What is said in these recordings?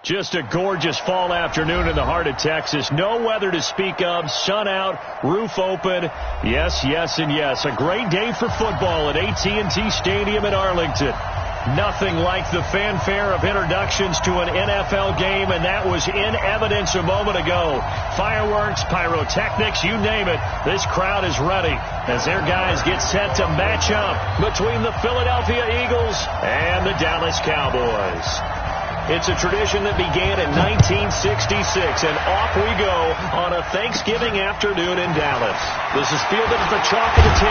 Just a gorgeous fall afternoon in the heart of Texas. No weather to speak of. Sun out, roof open. Yes, yes, and yes. A great day for football at AT&T Stadium in Arlington. Nothing like the fanfare of introductions to an NFL game, and that was in evidence a moment ago. Fireworks, pyrotechnics, you name it. This crowd is ready as their guys get set to match up between the Philadelphia Eagles and the Dallas Cowboys. It's a tradition that began in 1966, and off we go on a Thanksgiving afternoon in Dallas. This is fielded at the chalk of the 10.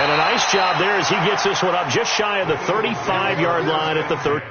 And a nice job there as he gets this one up just shy of the 35-yard line at the 30.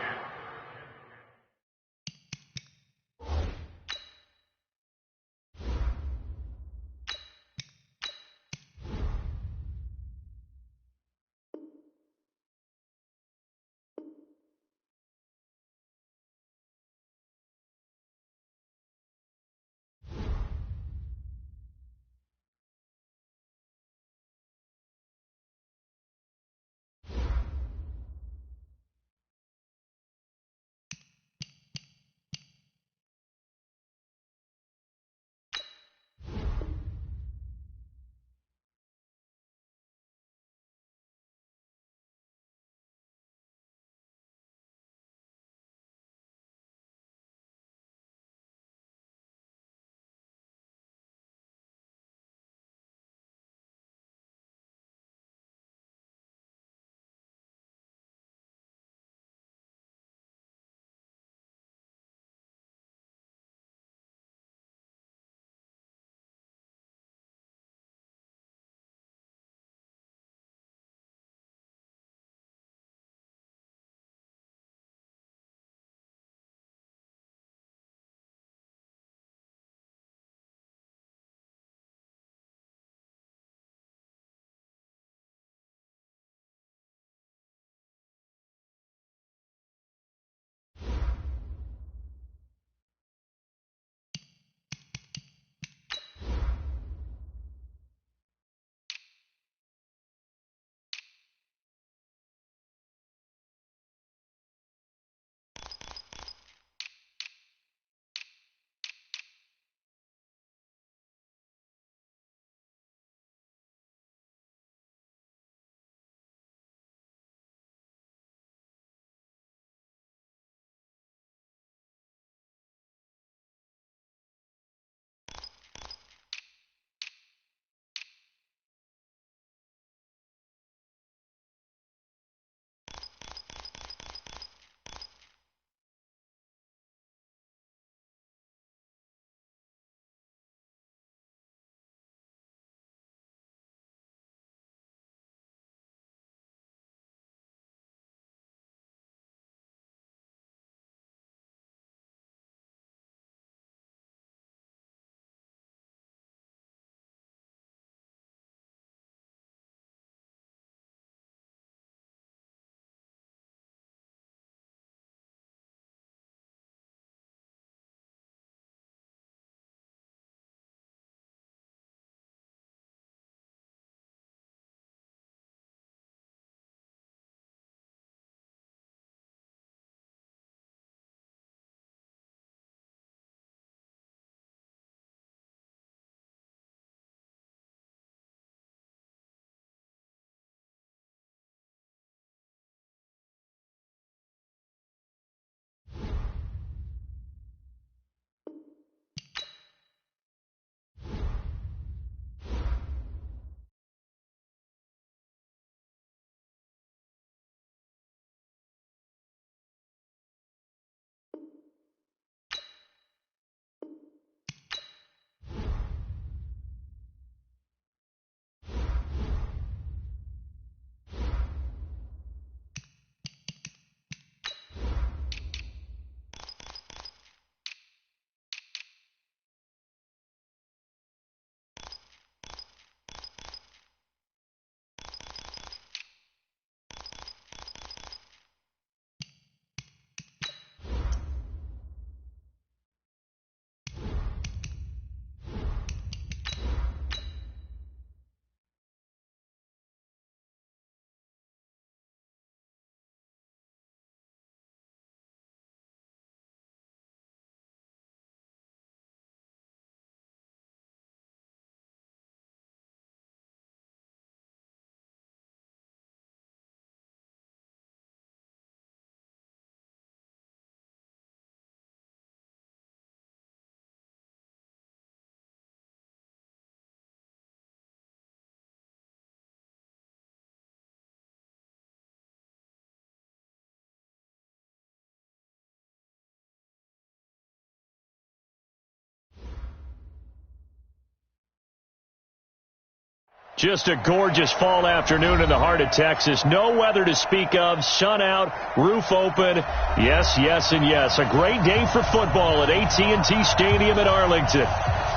Just a gorgeous fall afternoon in the heart of Texas. No weather to speak of. Sun out, roof open. Yes, yes, and yes. A great day for football at AT&T Stadium in Arlington.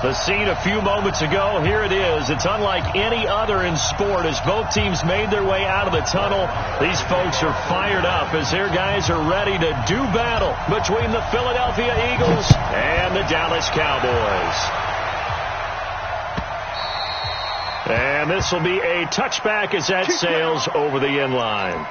The scene a few moments ago, here it is. It's unlike any other in sport as both teams made their way out of the tunnel. These folks are fired up as their guys are ready to do battle between the Philadelphia Eagles and the Dallas Cowboys. And this will be a touchback as that sails over the end line.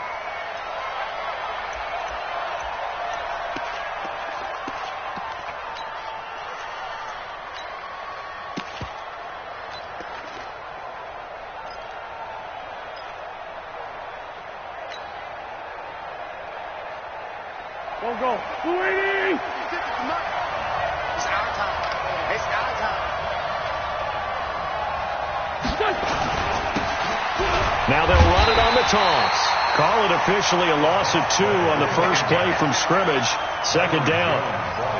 Go. Waiting! It's our time. It's our time. Now they'll run it on the toss. Call it officially a loss of 2 on the first play from scrimmage. Second down.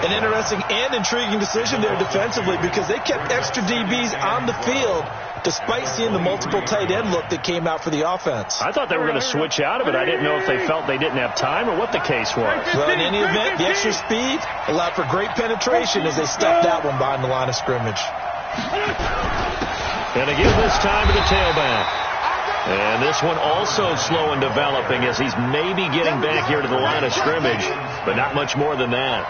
An interesting and intriguing decision there defensively because they kept extra DBs on the field despite seeing the multiple tight end look that came out for the offense. I thought they were going to switch out of it. I didn't know if they felt they didn't have time or what the case was. Well, in any event, the extra speed allowed for great penetration as they stuffed that one behind the line of scrimmage. And again this time to the tailback. And this one also slow in developing as he's maybe getting back here to the line of scrimmage, but not much more than that.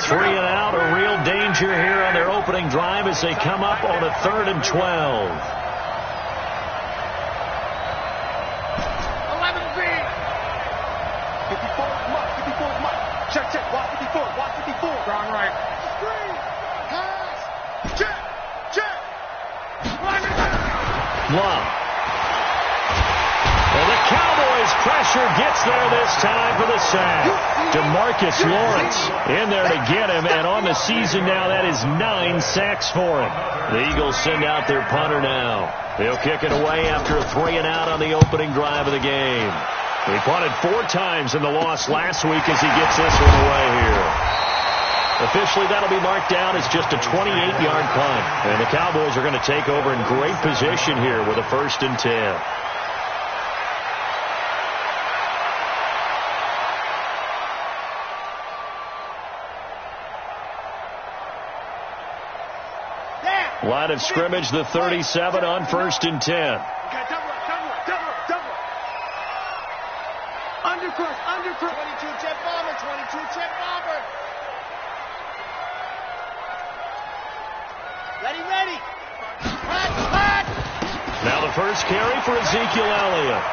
3 and out, a real danger here on their opening drive as they come up on a 3rd and 12. 11 feet. 54 is Mike. 54 is Mike. Check. Watch 54. Watch 54. Ground right. Screen. Pass. Check. Long. And the Cowboys pressure gets there this time for the sack. DeMarcus Lawrence in there to get him, and on the season now that is 9 sacks for him. The Eagles send out their punter now. They'll kick it away after a 3 and out on the opening drive of the game. He punted 4 times in the loss last week as he gets this one away here. Officially, that'll be marked down as just a 28-yard punt. And the Cowboys are going to take over in great position here with a 1st and 10. Line of scrimmage, the 37 on 1st and 10. Double. Undercross. 22 jet bomber. Ready. Back. Now the first carry for Ezekiel Elliott.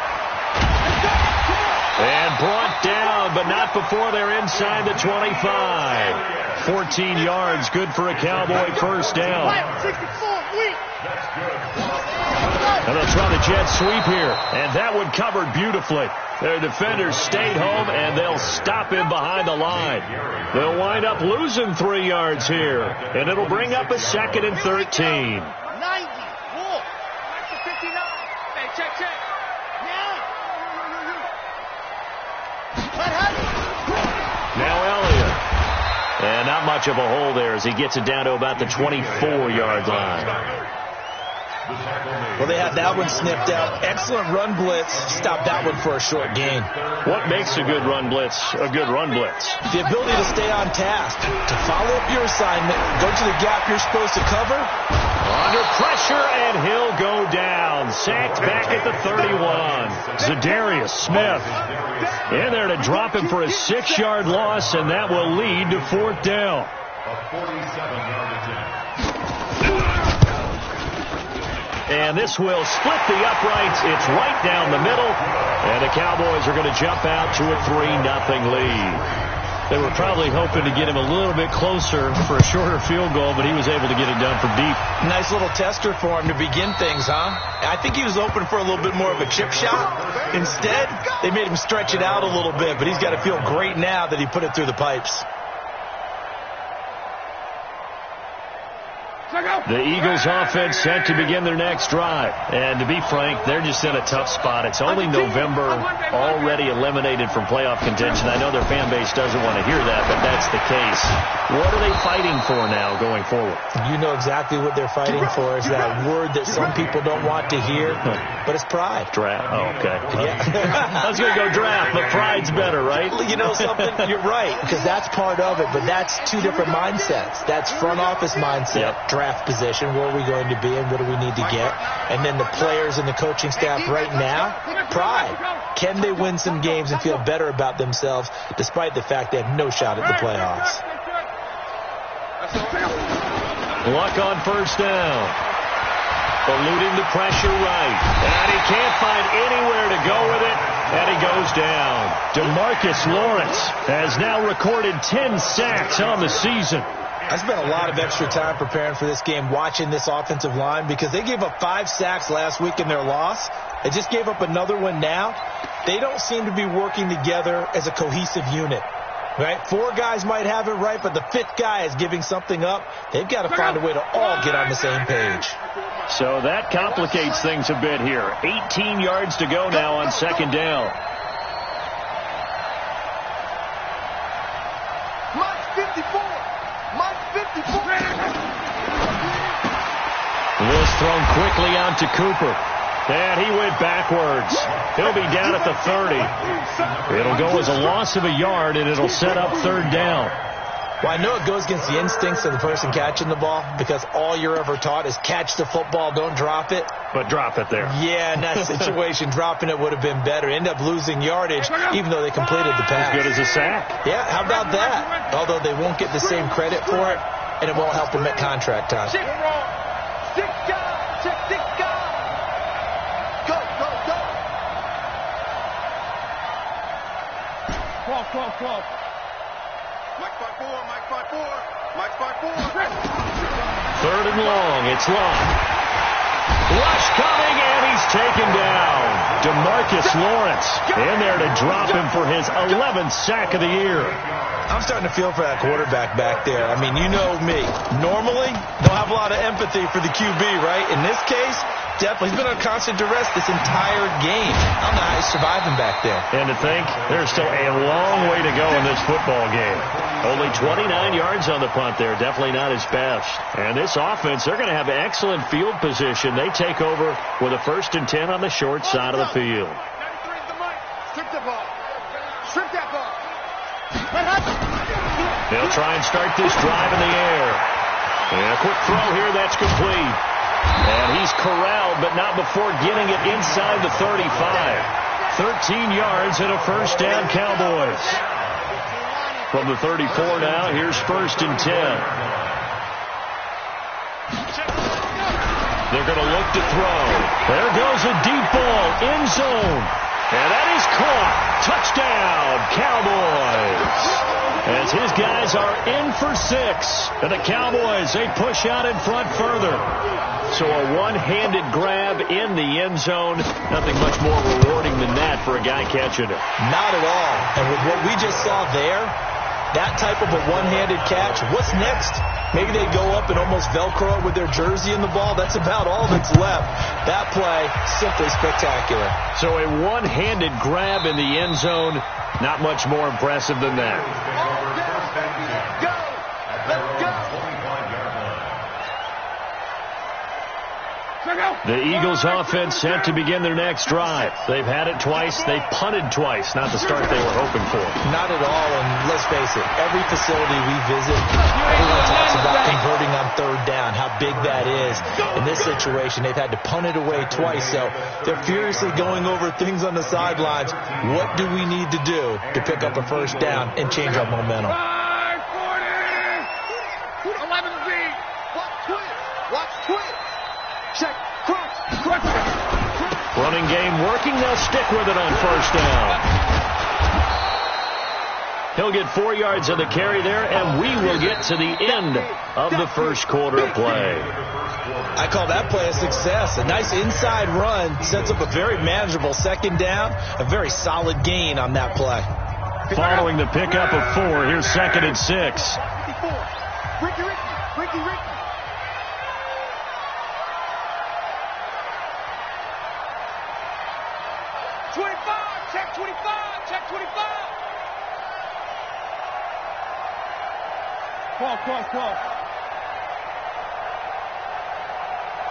And brought down, but not before they're inside the 25. 14 yards, good for a Cowboy first down. And they'll try the jet sweep here. And that one covered beautifully. Their defenders stayed home, and they'll stop him behind the line. They'll wind up losing 3 yards here. And it'll bring up a 2nd and 13. 90. Whoa. 59. Hey, check. Now Elliott. And not much of a hole there as he gets it down to about the 24-yard line. Well, they had that one snipped out. Excellent run blitz. Stopped that one for a short gain. What makes a good run blitz a good run blitz? The ability to stay on task, to follow up your assignment, go to the gap you're supposed to cover. Under pressure, and he'll go down. Sacked back at the 31. Zadarius Smith in there to drop him for a 6-yard loss, and that will lead to 4th down. And this will split the uprights. It's right down the middle. And the Cowboys are going to jump out to a 3-0 lead. They were probably hoping to get him a little bit closer for a shorter field goal, but he was able to get it done from deep. Nice little tester for him to begin things, huh? I think he was open for a little bit more of a chip shot. Instead, they made him stretch it out a little bit, but he's got to feel great now that he put it through the pipes. The Eagles offense set to begin their next drive. And to be frank, they're just in a tough spot. It's only November, already eliminated from playoff contention. I know their fan base doesn't want to hear that, but that's the case. What are they fighting for now going forward? You know exactly what they're fighting for. Is that word that some people don't want to hear, but it's pride. Draft. Oh, okay. Yeah. I was going to go draft, but pride's better, right? You know something? You're right, because that's part of it, but that's two different mindsets. That's front office mindset, draft position, where are we going to be and what do we need to get? And then the players and the coaching staff right now, pride. Can they win some games and feel better about themselves despite the fact they have no shot at the playoffs? Luck on first down. Eluding the pressure right. And he can't find anywhere to go with it. And he goes down. DeMarcus Lawrence has now recorded 10 sacks on the season. I spent a lot of extra time preparing for this game, watching this offensive line, because they gave up 5 sacks last week in their loss. They just gave up another one now. They don't seem to be working together as a cohesive unit. Right? 4 guys might have it right, but the 5th guy is giving something up. They've got to find a way to all get on the same page. So that complicates things a bit here. 18 yards to go now on second down. Mike 54. Mike 54. This thrown quickly out to Cooper. And he went backwards. He'll be down at the 30. It'll go as a loss of a yard, and it'll set up third down. Well, I know it goes against the instincts of the person catching the ball, because all you're ever taught is catch the football, don't drop it. But drop it there. Yeah, in that situation, dropping it would have been better. End up losing yardage, even though they completed the pass. As good as a sack. Yeah, how about that? Although they won't get the same credit for it, and it won't help them at contract time. 6 guys. Check 6 guys. Go, go, go. Cross. Mike 54, Mike 54, Mike 54. Third and long. It's long. Rush coming, and he's taken down. DeMarcus Lawrence in there to drop him for his 11th sack of the year. I'm starting to feel for that quarterback back there. I mean, you know me. Normally, don't have a lot of empathy for the QB, right? In this case, definitely. He's been on constant duress this entire game. I don't know how he's surviving back there. And to think, there's still a long way to go in this football game. Only 29 yards on the punt there. Definitely not his best. And this offense, they're going to have excellent field position. They take over with a 1st and 10 on the short side of the field. Strip the ball. Strip that ball. They'll try and start this drive in the air. And a quick throw here, that's complete. And he's corralled, but not before getting it inside the 35. 13 yards and a first down, Cowboys. From the 34 now, here's 1st and 10. They're going to look to throw. There goes a deep ball, end zone. And that is caught. Touchdown, Cowboys. As his guys are in for 6. And the Cowboys, they push out in front further. So a one-handed grab in the end zone. Nothing much more rewarding than that for a guy catching it. Not at all. And with what we just saw there, that type of a one-handed catch, what's next? Maybe they go up and almost Velcro with their jersey in the ball. That's about all that's left. That play, simply spectacular. So a one-handed grab in the end zone, not much more impressive than that. Go. Let's go. The Eagles offense set to begin their next drive. They've had it twice. They've punted twice. Not the start they were hoping for. Not at all. And let's face it, every facility we visit, everyone talks about converting on 3rd down, how big that is. In this situation, they've had to punt it away twice. So they're furiously going over things on the sidelines. What do we need to do to pick up a 1st down and change our momentum? 11Z. Watch twist. Check. Crunch. Running game working. They'll stick with it on 1st down. He'll get 4 yards of the carry there, and we will get to the end of the first quarter of play. I call that play a success. A nice inside run sets up a very manageable 2nd down, a very solid gain on that play. Following the pickup of 4, here's 2nd and 6. Ricky. Check 25. Check 25. Call.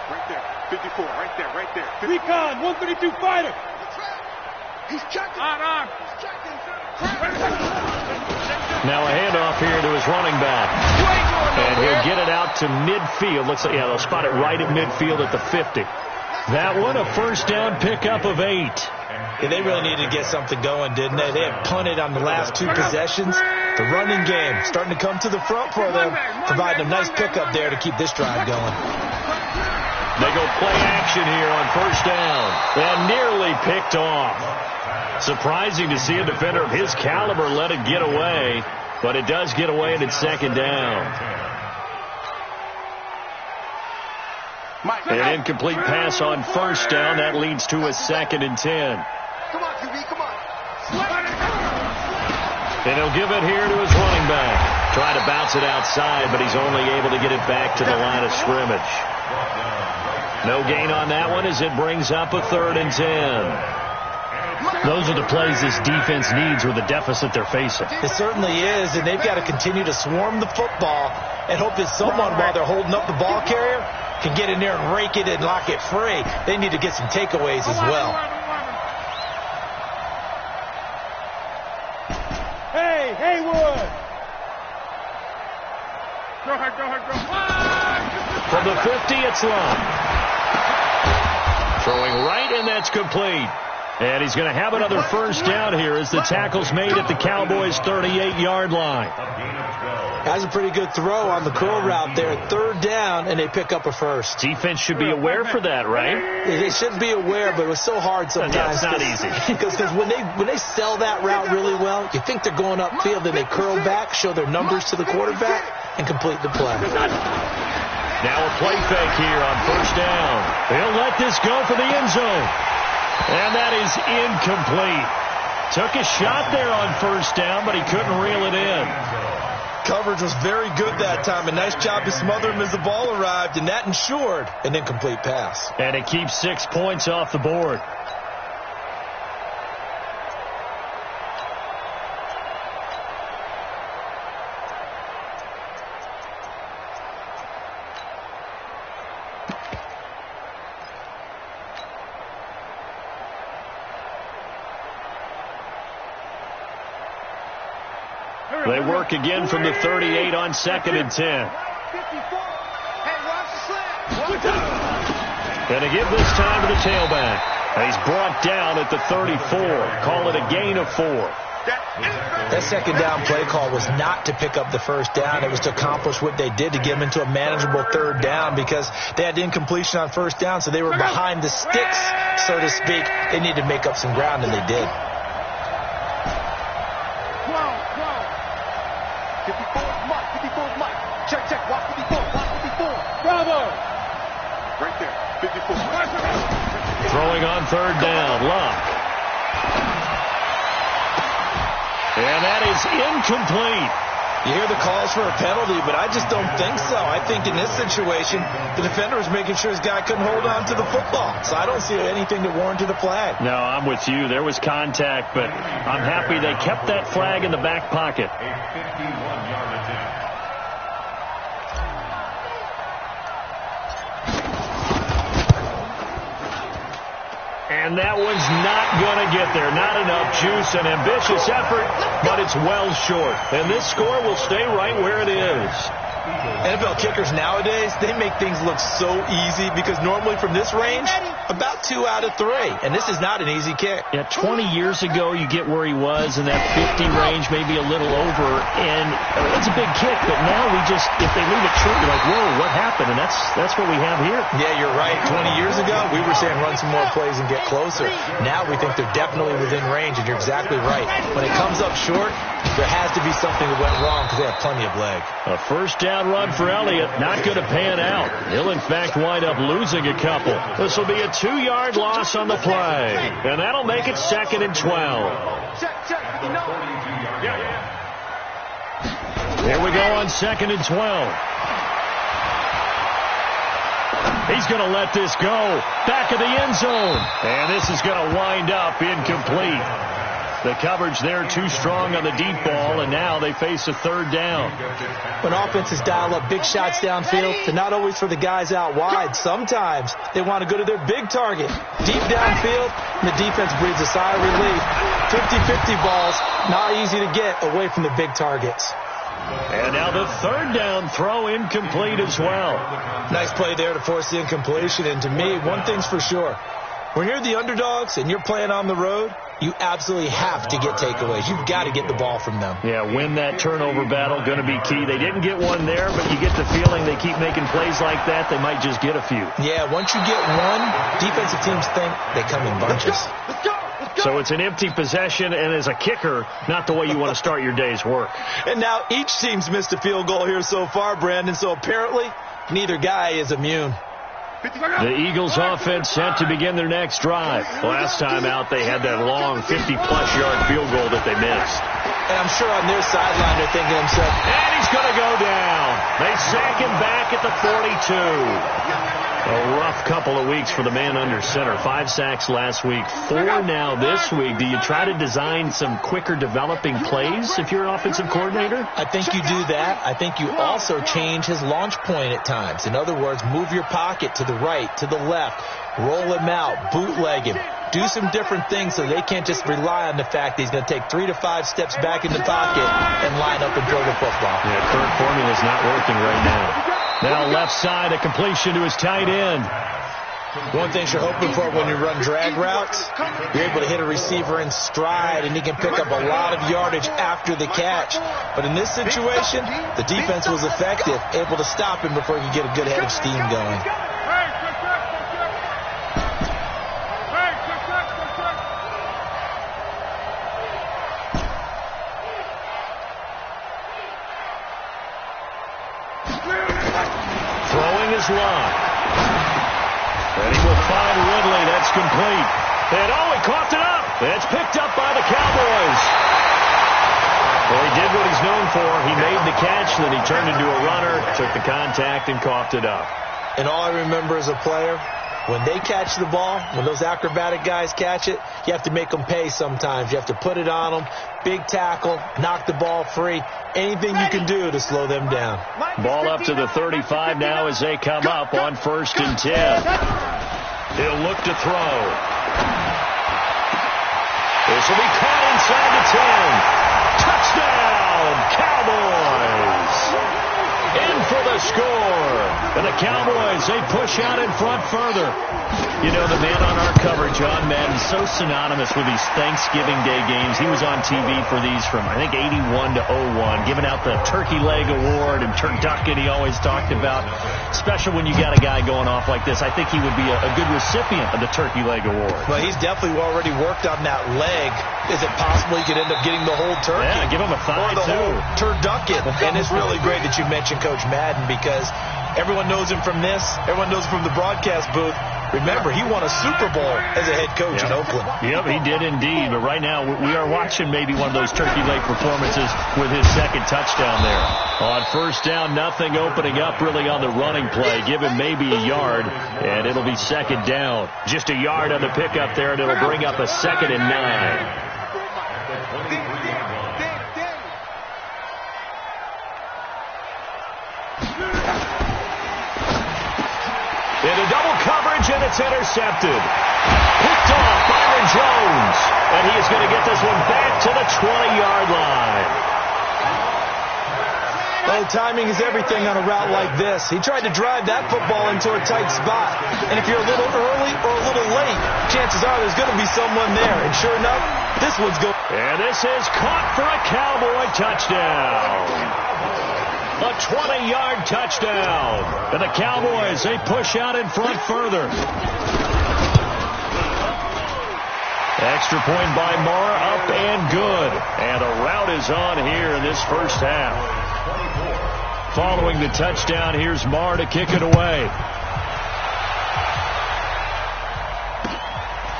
Right there. 54. Right there. 54. Recon, 132 fighter. He's checking. On. He's checking. Now a handoff here to his running back. And he'll get it out to midfield. Looks like, they'll spot it right at midfield at the 50. That one, a first down pickup of 8. Yeah, they really needed to get something going, didn't they? They had punted on the last 2 possessions. The running game starting to come to the front for them, providing a nice pickup there to keep this drive going. They go play action here on first down. And nearly picked off. Surprising to see a defender of his caliber let it get away, but it does get away and it's second down. An incomplete pass on first down. That leads to a 2nd and 10. Come on, QB, come on. And he'll give it here to his running back. Trying to bounce it outside, but he's only able to get it back to the line of scrimmage. No gain on that one as it brings up a 3rd and 10. Those are the plays this defense needs with the deficit they're facing. It certainly is, and they've got to continue to swarm the football and hope that someone, while they're holding up the ball carrier, can get in there and rake it and lock it free. They need to get some takeaways as well. Hey, Haywood. Go ahead. From the 50, it's long. Throwing right, and that's complete. And he's going to have another first down here as the tackle's made at the Cowboys' 38-yard line. That's a pretty good throw on the curl route there. 3rd down, and they pick up a first. Defense should be aware for that, right? They should be aware, but it was so hard sometimes. That's not easy. Because when they sell that route really well, you think they're going upfield, then they curl back, show their numbers to the quarterback, and complete the play. Now a play fake here on first down. They'll let this go for the end zone. And that is incomplete. Took a shot there on first down, but he couldn't reel it in. Coverage was very good that time. A nice job to smother him as the ball arrived, and that ensured an incomplete pass. And it keeps 6 points off the board. They work again from the 38 on 2nd and 10. And they give this time to the tailback. And he's brought down at the 34. Call it a gain of 4. That second down play call was not to pick up the first down. It was to accomplish what they did, to get them into a manageable 3rd down, because they had incompletion on first down, so they were behind the sticks, so to speak. They needed to make up some ground, and they did. 54's Mike. Check. Watch 54. Bravo. Right there. 54. Throwing on 3rd down. Luck. And that is incomplete. You hear the calls for a penalty, but I just don't think so. I think in this situation, the defender was making sure his guy couldn't hold on to the football. So I don't see anything that warranted a flag. No, I'm with you. There was contact, but I'm happy they kept that flag in the back pocket. And that one's not going to get there. Not enough juice. An ambitious effort, but it's well short. And this score will stay right where it is. NFL kickers nowadays, they make things look so easy, because normally from this range, about 2 out of 3. And this is not an easy kick. Yeah, 20 years ago, you get where he was in that 50 range, maybe a little over. And it's a big kick, but now if they leave it short, you're like, whoa, what happened? And that's what we have here. Yeah, you're right. 20 years ago, we were saying run some more plays and get closer. Now we think they're definitely within range, and you're exactly right. When it comes up short, there has to be something that went wrong, because they have plenty of leg. A first down run for Elliott, not going to pan out. He'll, in fact, wind up losing a couple. This will be a 2-yard loss on the play, and that'll make it 2nd and 12. Check. Here we go on 2nd and 12. He's going to let this go. Back of the end zone. And this is going to wind up incomplete. The coverage there too strong on the deep ball, and now they face a third down. When offenses dial up big shots downfield, they're not always for the guys out wide. Sometimes they want to go to their big target. Deep downfield, and the defense breathes a sigh of relief. 50-50 balls, not easy to get away from the big targets. And now the third down throw incomplete as well. Nice play there to force the incompletion. And to me, one thing's for sure. When you're the underdogs and you're playing on the road, you absolutely have to get takeaways. You've got to get the ball from them. Yeah, win that turnover battle, going to be key. They didn't get one there, but you get the feeling they keep making plays like that, they might just get a few. Yeah, once you get one, defensive teams think they come in bunches. Let's go. So it's an empty possession, and as a kicker, not the way you want to start your day's work. And now each team's missed a field goal here so far, Brandon, so apparently neither guy is immune. The Eagles offense set to begin their next drive. Last time out, they had that long 50-plus yard field goal that they missed. And I'm sure on their sideline they're thinking to themselves, and he's going to go down. They sack him back at the 42. A rough couple of weeks for the man under center. 5 sacks last week, 4 now this week. Do you try to design some quicker developing plays if you're an offensive coordinator? I think you do that. I think you also change his launch point at times. In other words, move your pocket to the right, to the left, roll him out, bootleg him. Do some different things so they can't just rely on the fact that he's going to take 3 to 5 steps back in the pocket and line up and throw the football. Yeah, current formula's not working right now. Now left side, a completion to his tight end. One thing you're hoping for when you run drag routes, you're able to hit a receiver in stride, and he can pick up a lot of yardage after the catch. But in this situation, the defense was effective, able to stop him before he could get a good head of steam going. Long. And he will find Ridley. That's complete. And he coughed it up. It's picked up by the Cowboys. Well, he did what he's known for. He made the catch, then he turned into a runner, took the contact, and coughed it up. And all I remember as a player, when they catch the ball, when those acrobatic guys catch it, you have to make them pay sometimes. You have to put it on them, big tackle, knock the ball free, anything you can do to slow them down. Ball up to the 35 now as they come up on 1st and 10. He'll look to throw. This will be caught inside the 10. Touchdown, Cowboys! In for the score. And the Cowboys, they push out in front further. You know, the man on our coverage, John Madden, so synonymous with these Thanksgiving Day games. He was on TV for these from, I think, 81 to 01, giving out the Turkey Leg Award and turducken he always talked about. Special when you got a guy going off like this. I think he would be a good recipient of the Turkey Leg Award. Well, he's definitely already worked on that leg. Is it possible he could end up getting the whole turkey? Yeah, give him a thigh, or the too. whole turducken. And it's really great that you mentioned Coach Madden, because everyone knows him from this. Everyone knows him from the broadcast booth. Remember, he won a Super Bowl as a head coach in Oakland. Yep, he did indeed. But right now, we are watching maybe one of those turkey leg performances with his second touchdown there. On 1st down, nothing opening up really on the running play. Give him maybe a yard, and it'll be 2nd down. Just a yard on the pickup there, and it'll bring up a 2nd and 9. Into double coverage, and it's intercepted. Picked off Byron Jones. And he is going to get this one back to the 20-yard line. Well, timing is everything on a route like this. He tried to drive that football into a tight spot. And if you're a little early or a little late, chances are there's going to be someone there. And sure enough, this one's going. And this is caught for a Cowboy touchdown. A 20-yard touchdown. And the Cowboys, they push out in front further. Extra point by Marr, up and good. And a route is on here in this first half. Following the touchdown, here's Marr to kick it away.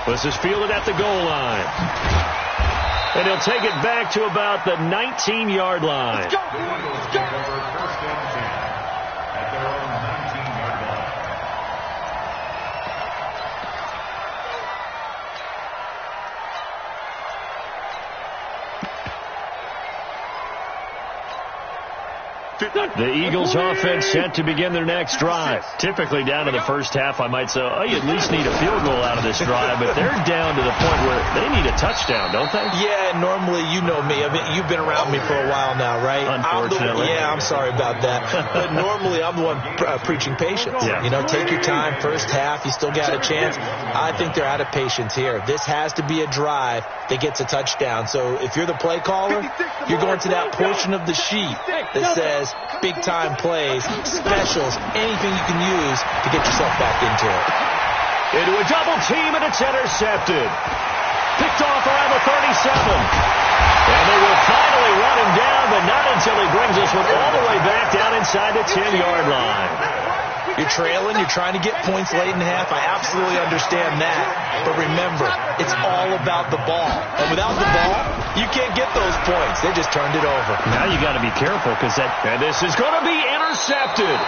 This is fielded at the goal line. And he'll take it back to about the 19-yard line. Let's go. Let's go. The Eagles offense set to begin their next drive. Typically down to the first half, I might say, oh, you at least need a field goal out of this drive, but they're down to the point where they need a touchdown, don't they? Yeah, normally, you know me. I mean, you've been around me for a while now, right? Unfortunately. I'm sorry about that. But normally, I'm the one preaching patience. Yeah. You know, take your time, first half, you still got a chance. I think they're out of patience here. This has to be a drive that gets a touchdown. So if you're the play caller, you're going to that portion of the sheet that says big-time plays, specials, anything you can use to get yourself back into it. Into a double team, and it's intercepted. Picked off around the 37. And they will finally run him down, but not until he brings this one all the way back down inside the 10-yard line. You're trailing, you're trying to get points late in the half. I absolutely understand that. But remember, it's all about the ball. And without the ball, you can't get those points. They just turned it over. Now you got to be careful because this is going to be intercepted.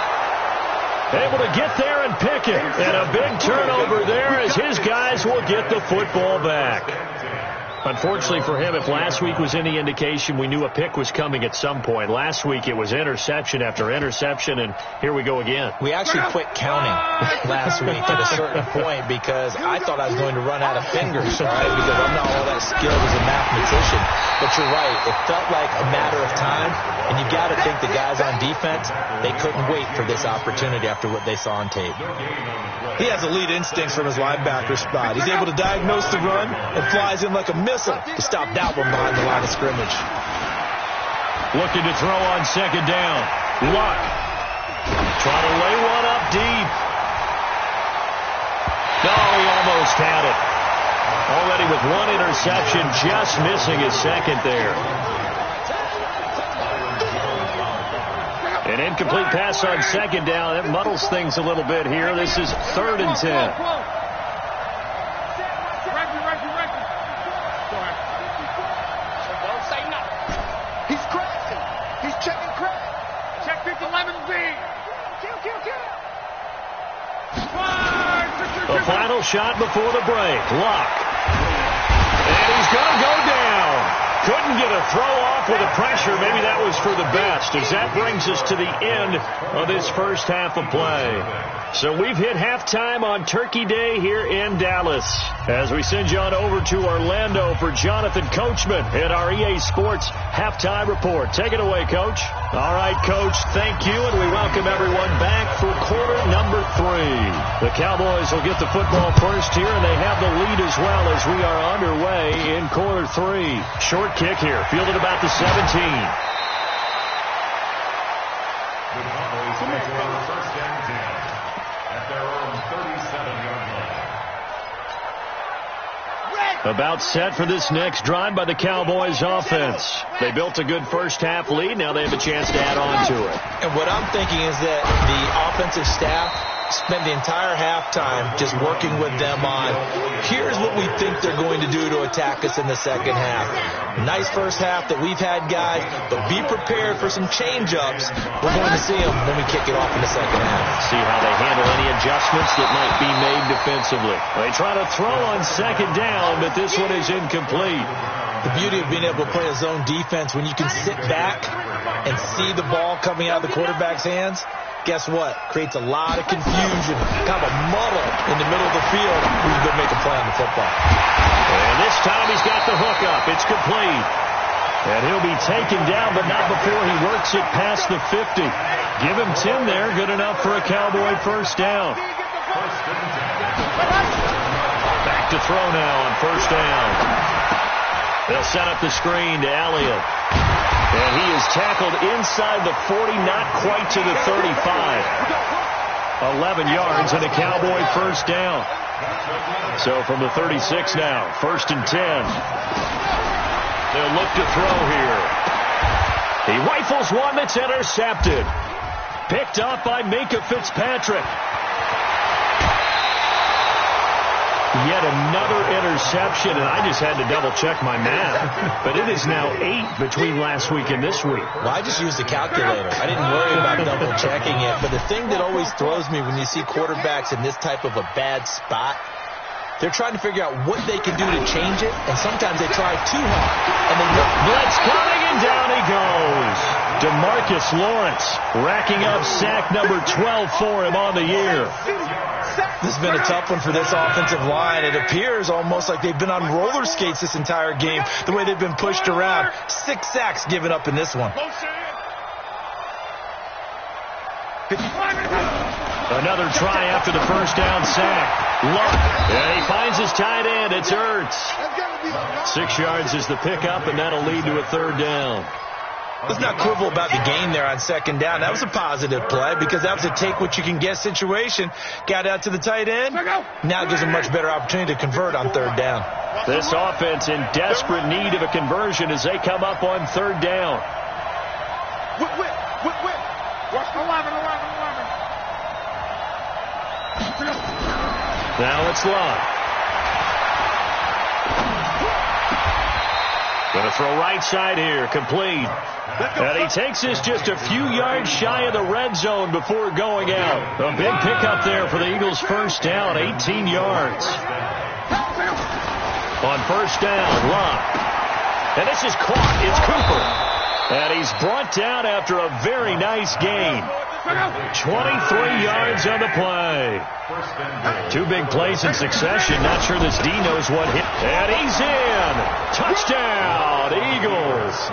Able to get there and pick it. And a big turnover there as his guys will get the football back. Unfortunately for him, if last week was any indication, we knew a pick was coming at some point. Last week it was interception after interception, and here we go again. We actually quit counting last week at a certain point because I thought I was going to run out of fingers, right? Because I'm not all that skilled as a mathematician. But you're right. It felt like a matter of time, and you got to think the guys on defense, they couldn't wait for this opportunity after what they saw on tape. He has elite instincts from his linebacker spot. He's able to diagnose the run and flies in like a missile to stop that one behind the line of scrimmage. Looking to throw on second down. Luck. Trying to lay one up deep. No, he almost had it. Already with one interception, just missing his second there. An incomplete pass on second down. That muddles things a little bit here. This is 3rd and 10. He's crashing. He's checking crash. Check 11B. The final shot before the break. Luck. And he's going to go down. Couldn't get a throw off with the pressure. Maybe that was for the best, as that brings us to the end of this first half of play. So we've hit halftime on Turkey Day here in Dallas. As we send you on over to Orlando for Jonathan Coachman at our EA Sports Halftime Report. Take it away, Coach. All right, Coach, thank you, and we welcome everyone back for quarter number 3. The Cowboys will get the football first here, and they have the lead as well as we are underway in quarter 3. Short kick here, fielded about the 17. The Cowboys will make run first and 10 at their own 37-yard line. About set for this next drive by the Cowboys offense. They built a good first half lead. Now they have a chance to add on to it. And what I'm thinking is that the offensive staff spend the entire halftime just working with them on, here's what we think they're going to do to attack us in the second half. Nice first half that we've had, guys, but be prepared for some change-ups. We're going to see them when we kick it off in the second half. See how they handle any adjustments that might be made defensively. They try to throw on second down, but this one is incomplete. The beauty of being able to play a zone defense when you can sit back and see the ball coming out of the quarterback's hands, guess what? Creates a lot of confusion, kind of a muddle in the middle of the field when you go make a play on the football. And this time he's got the hook up. It's complete. And he'll be taken down, but not before he works it past the 50. Give him 10 there. Good enough for a Cowboy first down. Back to throw now on first down. They'll set up the screen to Elliott. And he is tackled inside the 40, not quite to the 35. 11 yards and a Cowboy first down. So from the 36 now, 1st and 10. They'll look to throw here. He rifles one that's intercepted. Picked up by Minka Fitzpatrick. Yet another interception, and I just had to double-check my math. But it is now 8 between last week and this week. Well, I just used the calculator. I didn't worry about double-checking it. But the thing that always throws me when you see quarterbacks in this type of a bad spot, they're trying to figure out what they can do to change it, and sometimes they try too hard. And they look. Blitz coming, and down he goes. DeMarcus Lawrence racking up sack number 12 for him on the year. This has been a tough one for this offensive line. It appears almost like they've been on roller skates this entire game, the way they've been pushed around. 6 sacks given up in this one. Another try after the first down sack. Luck. And he finds his tight end. It's Ertz. 6 yards is the pickup, and that'll lead to a third down. Let's not quibble about the gain there on second down. That was a positive play because that was a take-what-you-can-get situation. Got out to the tight end. Now gives a much better opportunity to convert on third down. This offense in desperate need of a conversion as they come up on third down. Watch 11. Now it's Luck. Going to throw right side here, complete. And he takes this just a few yards shy of the red zone before going out. A big pickup there for the Eagles' first down, 18 yards. On first down, Luck. And this is caught. It's Cooper. And he's brought down after a very nice gain. 23 yards on the play. 2 big plays in succession. Not sure this D knows what hit. And he's in. Touchdown, Eagles.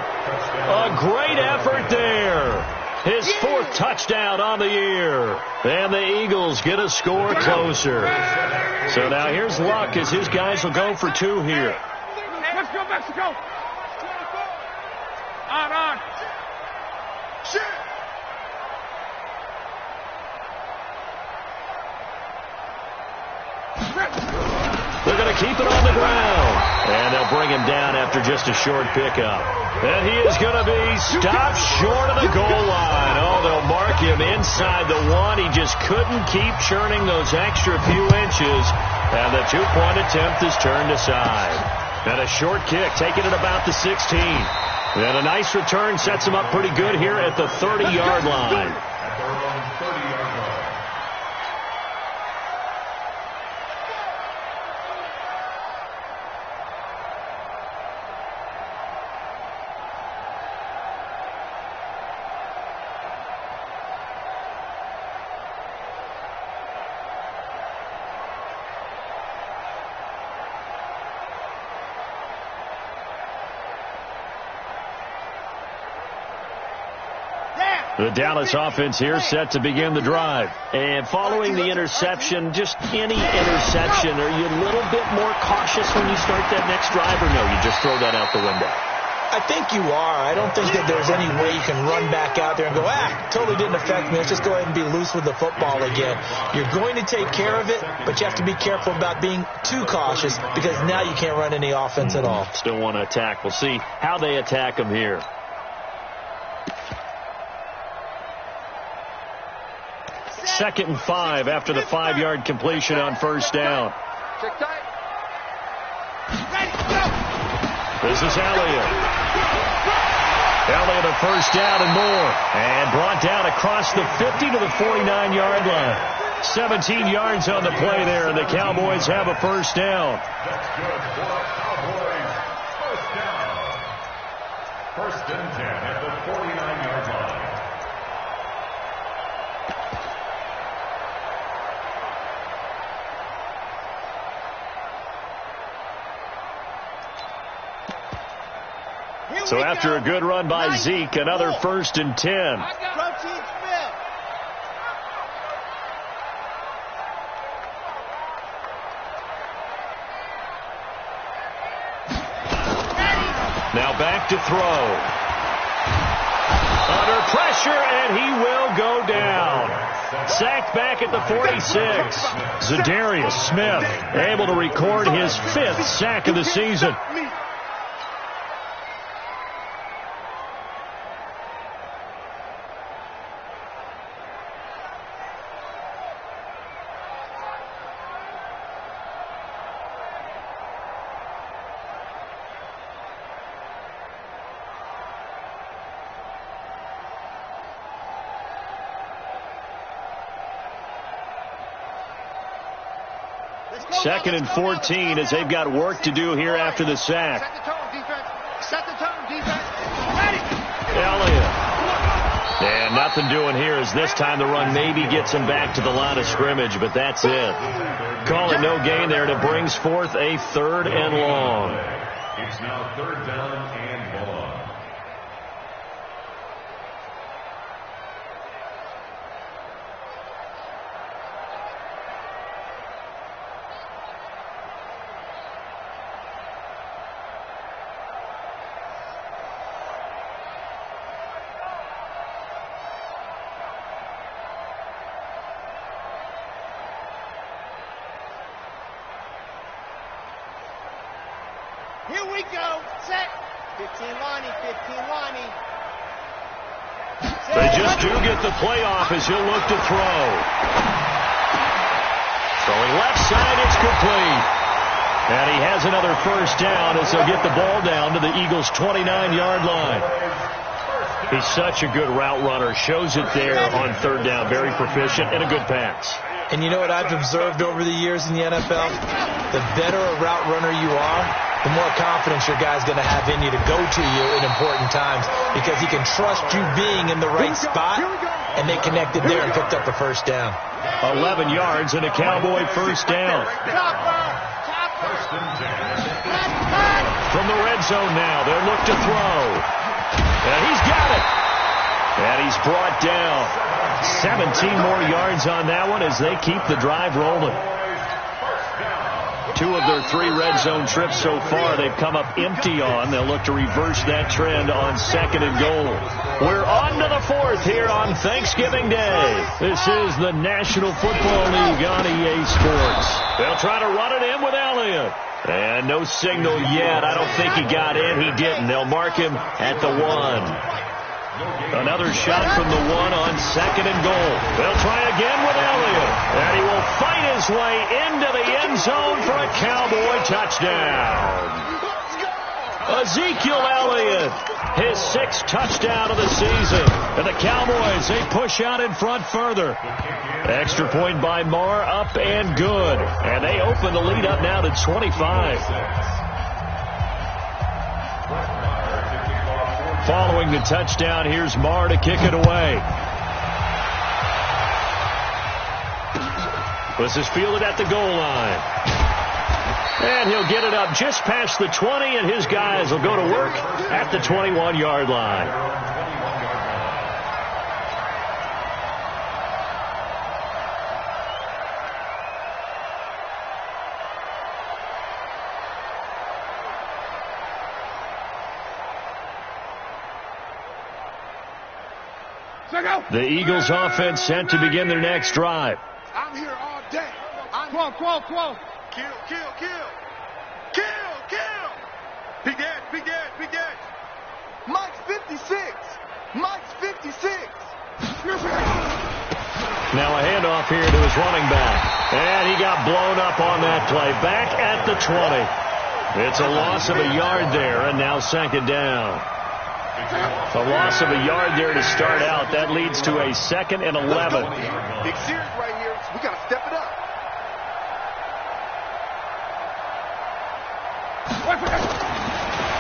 A great effort there. His 4th touchdown on the year. And the Eagles get a score closer. So now here's Luck as his guys will go for 2 here. Let's go, Mexico. On. Shit. They're going to keep it on the ground. And they'll bring him down after just a short pickup. And he is going to be stopped short of the goal line. Oh, they'll mark him inside the 1. He just couldn't keep churning those extra few inches. And the 2-point attempt is turned aside. And a short kick taken at about the 16. And a nice return sets him up pretty good here at the 30-yard line. The Dallas offense here set to begin the drive. And following the interception, just any interception, are you a little bit more cautious when you start that next drive, or no, you just throw that out the window? I think you are. I don't think that there's any way you can run back out there and go, totally didn't affect me. Let's just go ahead and be loose with the football again. You're going to take care of it, but you have to be careful about being too cautious because now you can't run any offense at all. Still want to attack. We'll see how they attack them here. Second and 5 after the 5-yard completion on first down. Check tight. This is Elliott. Elliott a first down and more. And brought down across the 50 to the 49-yard line. 17 yards on the play there, and the Cowboys have a first down. That's good for the Cowboys. First down. First and 10 at the 49-yard line. So after a good run by Zeke, another first and 10. Now back to throw. Under pressure, and he will go down. Sacked back at the 46. Zadarius Smith able to record his 5th sack of the season. Second and 14 as they've got work to do here after the sack. Set the tone, defense. Set the tone, defense. Ready. Elliott And nothing doing here as this time the run maybe gets him back to the line of scrimmage, but that's it. Call it no gain there, and it brings forth a 3rd and long. It's now 3rd down and long. Here we go. Set. 15 Lonnie, 15 Lonnie. They just do get the playoff as he'll look to throw. Throwing left side, it's complete. And he has another 1st down as they'll get the ball down to the Eagles' 29-yard line. He's such a good route runner. Shows it there on 3rd down. Very proficient and a good pass. And you know what I've observed over the years in the NFL? The better a route runner you are, the more confidence your guy's going to have in you to go to you in important times because he can trust you being in the right spot, and they connected there and picked up a 1st down. 11 yards and a Cowboy 1st down. From the red zone now, they'll look to throw. And he's got it. And he's brought down. 17 more yards on that one as they keep the drive rolling. 2 of their 3 red zone trips so far they've come up empty on. They'll look to reverse that trend on 2nd and goal. We're on to the 4th here on Thanksgiving Day. This is the National Football League on EA Sports. They'll try to run it in with Elliott. And no signal yet. I don't think he got in. He didn't. They'll mark him at the 1. Another shot from the 1 on 2nd and goal. They'll try again with Elliott. And he will fight his way into the end zone for a Cowboy touchdown. Ezekiel Elliott, his 6th touchdown of the season. And the Cowboys, they push out in front further. Extra point by Marr, up and good. And they open the lead up now to 25. Following the touchdown, here's Marr to kick it away. This is fielded at the goal line. And he'll get it up just past the 20, and his guys will go to work at the 21-yard line. The Eagles offense set to begin their next drive. I'm here all day. Quo. Kill. Be dead. Mike's 56. Now a handoff here to his running back. And he got blown up on that play. Back at the 20. It's a loss of a yard there, and now 2nd down. A loss of a yard there to start out. That leads to a 2nd and 11. Big series right here. We got to step it up.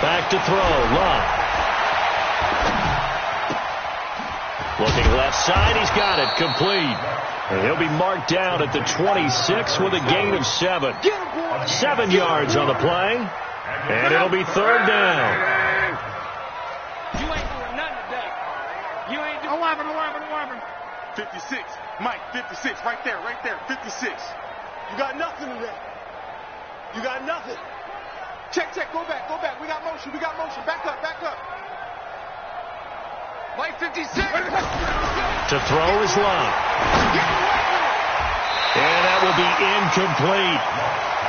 Back to throw. Love. Looking left side. He's got it. Complete. And he'll be marked down at the 26 with a gain of 7. 7 yards on the play. And it'll be 3rd down. 56. Mike, 56. Right there. 56. You got nothing today. You got nothing. Check. Go back. We got motion. Back up. Mike, 56. To throw is Love. And that will be incomplete.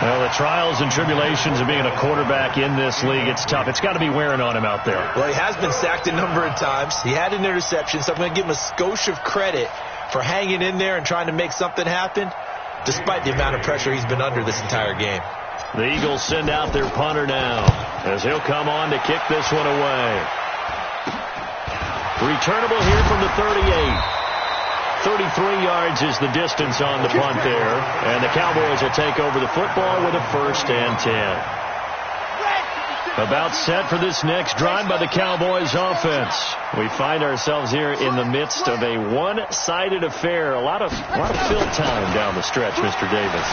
Well, the trials and tribulations of being a quarterback in this league, it's tough. It's got to be wearing on him out there. Well, he has been sacked a number of times. He had an interception, so I'm going to give him a skosh of credit for hanging in there and trying to make something happen, despite the amount of pressure he's been under this entire game. The Eagles send out their punter now, as he'll come on to kick this one away. Returnable here from the 38. 33 yards is the distance on the punt there. And the Cowboys will take over the football with a 1st and 10. About set for this next drive by the Cowboys offense. We find ourselves here in the midst of a one-sided affair. A lot of fill time down the stretch, Mr. Davis.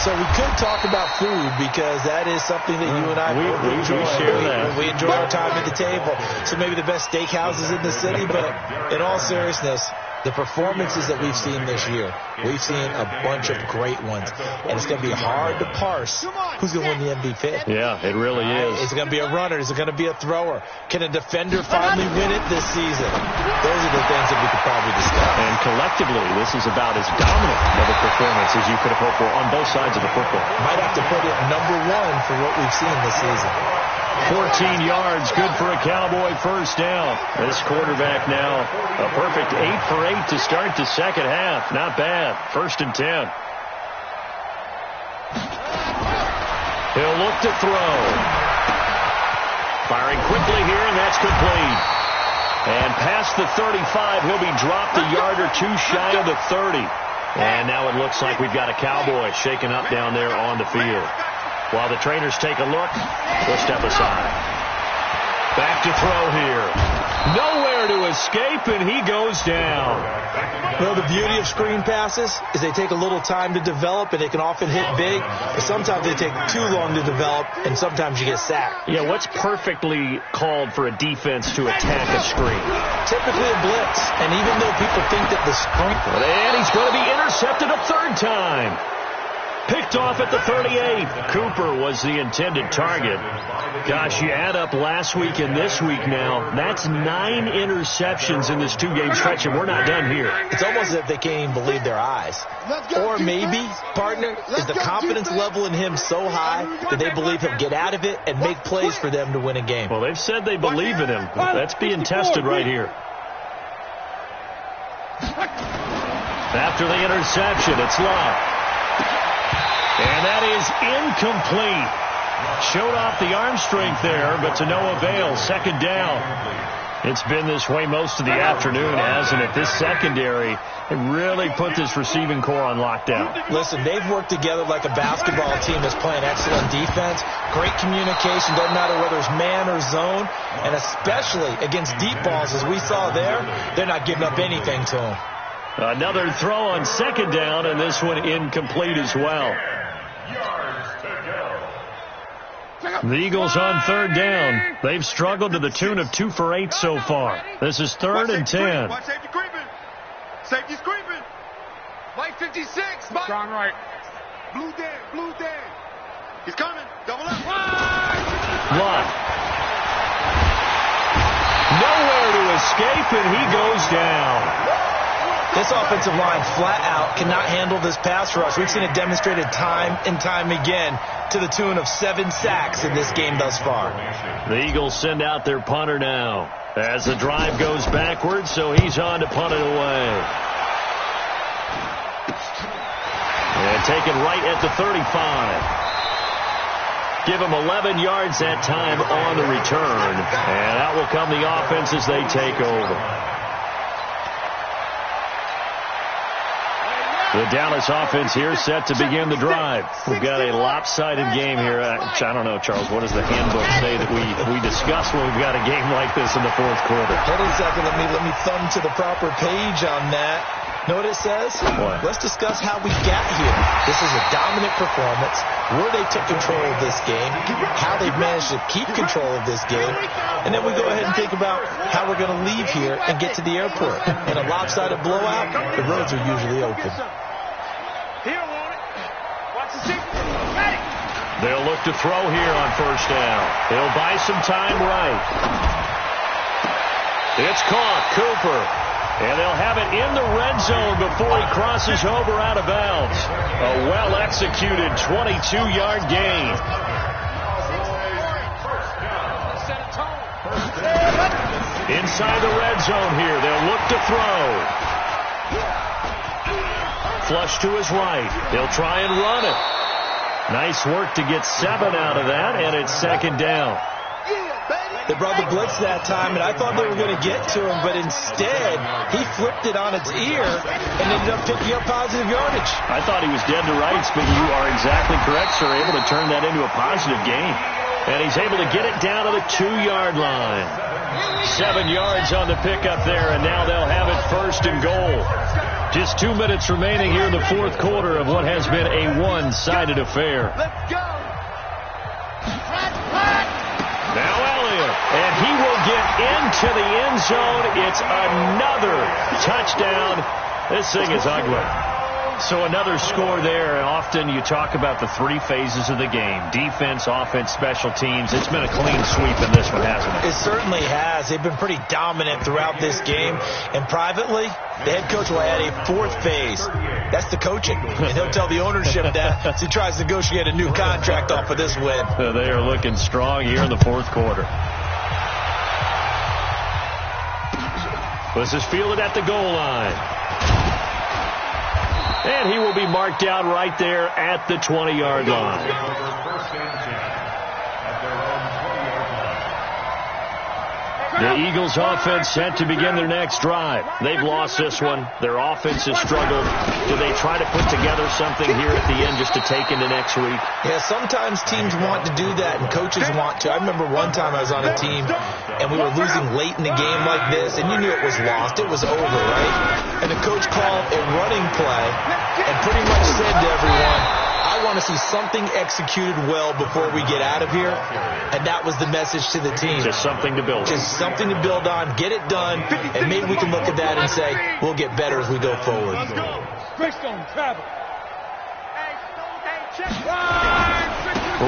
So we could talk about food because that is something that you and I we enjoy. share that. We enjoy our time at the table. So maybe the best steakhouses in the city, but in all seriousness, the performances that we've seen this year, we've seen a bunch of great ones. And it's going to be hard to parse who's going to win the MVP. Yeah, it really is. Is it going to be a runner? Is it going to be a thrower? Can a defender finally win it this season? Those are the things that we could probably discuss. And collectively, this is about as dominant of a performance as you could have hoped for on both sides of the football. Might have to put it number one for what we've seen this season. 14 yards, good for a Cowboy first down. This quarterback now a perfect 8 for 8 to start the second half. Not bad. 1st and 10. He'll look to throw. Firing quickly here, and that's complete. And past the 35, he'll be dropped a yard or two shy of the 30. And now it looks like we've got a Cowboy shaken up down there on the field. While the trainers take a look, we'll step aside. Back to throw here. Nowhere to escape, and he goes down. Well, the beauty of screen passes is they take a little time to develop, and they can often hit big. But sometimes they take too long to develop, and sometimes you get sacked. Yeah, what's perfectly called for a defense to attack a screen? Typically a blitz, and even though people think that the screen... And he's going to be intercepted a third time. Picked off at the 38. Cooper was the intended target. Gosh, you add up last week and this week now, that's 9 interceptions in this 2-game stretch, and we're not done here. It's almost as if they can't even believe their eyes. Or maybe, partner, is the confidence level in him so high that they believe he'll get out of it and make plays for them to win a game. Well, they've said they believe in him. That's being tested right here. After the interception, it's Love. And that is incomplete. Showed off the arm strength there, but to no avail. 2nd down. It's been this way most of the afternoon, hasn't it? This secondary, it really put this receiving core on lockdown. Listen, they've worked together like a basketball team that's playing excellent defense. Great communication, doesn't matter whether it's man or zone. And especially against deep balls, as we saw there, they're not giving up anything to them. Another throw on 2nd down, and this one incomplete as well. The Eagles on 3rd down. They've struggled to the tune of 2 for 8 so far. This is 3rd and 10. Watch safety creeping. Safety's creeping. Mike 56. Mike. Strong right. Blue Dan. Blue Dan. He's coming. Double up. Love. Nowhere to escape, and he goes down. This offensive line flat out cannot handle this pass rush. We've seen it demonstrated time and time again to the tune of 7 sacks in this game thus far. The Eagles send out their punter now as the drive goes backwards, so he's on to punt it away. And taken right at the 35. Give him 11 yards that time on the return. And out will come the offense as they take over. The Dallas offense here set to begin the drive. We've got a lopsided game here. I don't know, Charles, what does the handbook say that we discuss when we've got a game like this in the 4th quarter? Hold on a second. Let me thumb to the proper page on that. Know what it says? What? Let's discuss how we got here. This is a dominant performance, where they took control of this game, how they've managed to keep control of this game, and then we go ahead and think about how we're going to leave here and get to the airport. In a lopsided blowout, the roads are usually open. They'll look to throw here on 1st down. He'll buy some time right. It's caught. Cooper. And they'll have it in the red zone before he crosses over out of bounds. A well-executed 22-yard gain. Inside the red zone here. They'll look to throw. Flush to his right. He'll try and run it. Nice work to get 7 out of that, and it's 2nd down. They brought the blitz that time, and I thought they were going to get to him, but instead, he flipped it on its ear and ended up picking up positive yardage. I thought he was dead to rights, but you are exactly correct, sir. Able to turn that into a positive gain. And he's able to get it down to the 2-yard line. 7 yards on the pickup there, and now they'll have it first and goal. Just 2 minutes remaining here in the fourth quarter of what has been a one-sided affair. Let's go. Now Elliott, and he will get into the end zone. It's another touchdown. This thing is ugly. So another score there. Often you talk about the 3 phases of the game: defense, offense, special teams. It's been a clean sweep in this one, hasn't it? It certainly has. They've been pretty dominant throughout this game. And privately, the head coach will add a 4th phase. That's the coaching. And he'll tell the ownership that as he tries to negotiate a new contract off of this win. They are looking strong here in the fourth quarter. This is fielded at the goal line. And he will be marked out right there at the 20-yard line. The Eagles offense set to begin their next drive. They've lost this one. Their offense has struggled. Do they try to put together something here at the end just to take into next week? Yeah, sometimes teams want to do that and coaches want to. I remember one time I was on a team and we were losing late in the game like this, and you knew it was lost. It was over, right? And the coach called a running play and pretty much said to everyone, I want to see something executed well before we get out of here. And that was the message to the team. Just something to build on. Just something to build on, get it done, and maybe we can look at that and say, we'll get better as we go forward. Greystone, travel.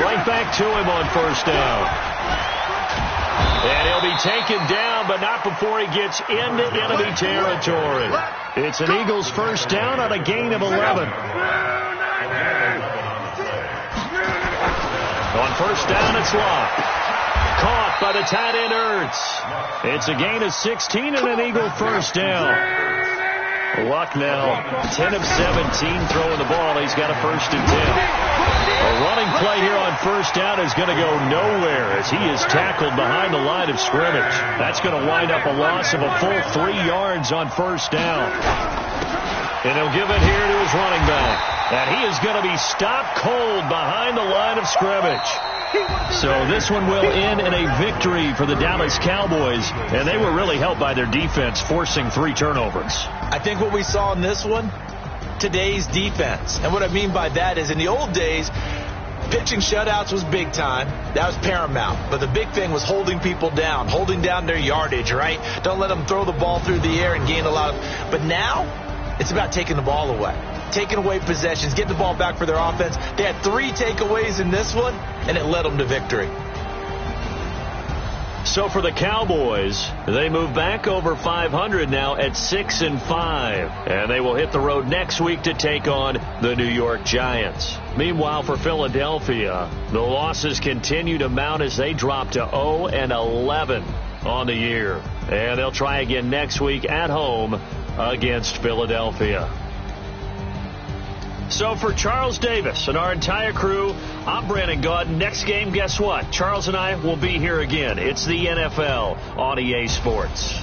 Right back to him on first down. And he'll be taken down, but not before he gets into enemy territory. It's an Eagles first down on a gain of 11. On first down, it's Locke. Caught by the tight end, Ertz. It's a gain of 16 and an Eagle first down. Luck now 10 of 17 throwing the ball. He's got a first and 10. A running play here on first down is going to go nowhere as he is tackled behind the line of scrimmage. That's going to wind up a loss of a full 3 yards on first down. And he'll give it here to his running back. And he is going to be stopped cold behind the line of scrimmage. So this one will end in a victory for the Dallas Cowboys. And they were really helped by their defense, forcing 3 turnovers. I think what we saw in this one, today's defense. And what I mean by that is in the old days, pitching shutouts was big time. That was paramount. But the big thing was holding people down, holding down their yardage, right? Don't let them throw the ball through the air and gain a lot of... But now, it's about taking the ball away. Taking away possessions, getting the ball back for their offense. They had 3 takeaways in this one, and it led them to victory. So for the Cowboys, they move back over 500 now at 6-5. And they will hit the road next week to take on the New York Giants. Meanwhile, for Philadelphia, the losses continue to mount as they drop to 0-11 on the year. And they'll try again next week at home against Philadelphia. So for Charles Davis and our entire crew, I'm Brandon Gaudin. Next game, guess what? Charles and I will be here again. It's the NFL on EA Sports.